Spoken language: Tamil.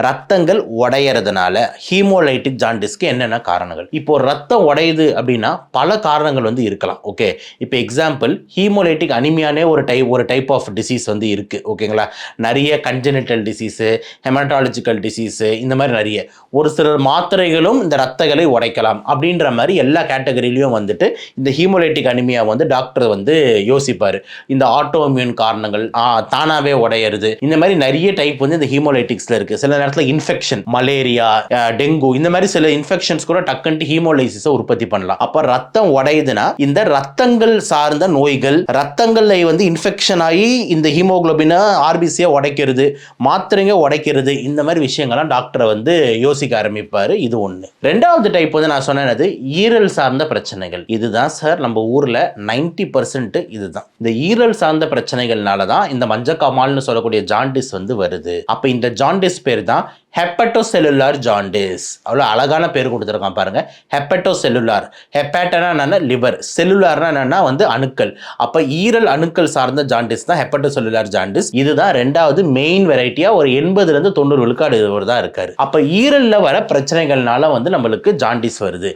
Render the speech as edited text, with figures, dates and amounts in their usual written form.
ரத்தங்கள் உடையறதுனால ஹீமோலைட்டிக் ஜாண்டிஸ்க்கு என்னென்ன காரணங்கள்? இப்போ ரத்தம் உடையுது அப்படின்னா பல காரணங்கள் வந்து இருக்கலாம். ஓகே. இப்போ எக்ஸாம்பிள் ஹீமோலைட்டிக் அனிமியானே ஒரு டைப் ஆஃப் டிசீஸ் வந்து இருக்கு. ஓகேங்களா? நிறைய கன்ஜெனிட்டல் டிசீஸு, ஹெமடாலஜிக்கல் டிசீஸு இந்த மாதிரி நிறைய. ஒரு சில மாத்திரைகளும் இந்த ரத்தங்களை உடைக்கலாம் அப்படின்ற மாதிரி எல்லா கேட்டகரியிலையும் வந்துட்டு இந்த ஹீமோலைட்டிக் அனிமியா வந்து டாக்டர் வந்து யோசிப்பாரு. இந்த ஆட்டோமியூன் காரணங்கள் தானாவே உடையிறது இந்த மாதிரி நிறைய டைப் வந்து இந்த ஹீமோலைட்டிக்ஸ்ல இருக்கு. சில நேரத்தில் இன்ஃபெக்ஷன், மலேரியா, டெங்கு இந்த மாதிரி சில இன்ஃபெக்ஷன்ஸ் கூட டக்குன்ட்டு ஹீமோலைசிஸை உற்பத்தி பண்ணலாம். அப்ப ரத்தம் உடையுதுன்னா இந்த ரத்தங்கள் சார்ந்த நோய்கள், ரத்தங்கள்ல வந்து இன்ஃபெக்ஷன் ஆகி இந்த ஹீமோகுளோபினை ஆர்பிசியை உடைக்கிறது, மாத்திரைங்க உடைக்கிறது இந்த மாதிரி விஷயங்கள்லாம் டாக்டரை வந்து யோசிக்க ஆரம்பிப்பாரு. இது ஒன்று. ரெண்டாவது டைப் வந்து நான் சொன்னது ஈரல் சார்ந்த பிரச்சனைகள். இதுதான் சார் நம்ம ஊர்ல 90% இதுதான். இந்த ஈரல் சார்ந்த பிரச்சனைகள்னால தான் இந்த மஞ்சக்காமால்னு சொல்லக்கூடிய ஜாண்டிஸ் வந்து வருது. அப்ப இந்த ஜாண்டிஸ் பேர் தான் ஹெப்படோசெல்லுலார் ஜாண்டிஸ். அவ்வளோ அழகான பேர் கொடுத்துருக்கான் பாருங்க. ஹெப்படோசெல்லுலார். ஹெப்பாட்டனா என்னன்னா லிவர், செல்லுலார்னா என்னன்னா வந்து அணுக்கள். அப்ப ஈரல் அணுக்கள் சார்ந்த ஜாண்டிஸ் தான் ஹெப்படோசெல்லுலார் ஜாண்டிஸ். இதுதான் ரெண்டாவது மெயின் வெரைட்டியா. ஒரு 80 to 90 விழுக்காடு தான் இருக்காரு. அப்ப ஈரல்ல வர பிரச்சனைகள்னால வந்து நம்மளுக்கு ஜாண்டிஸ் வருது.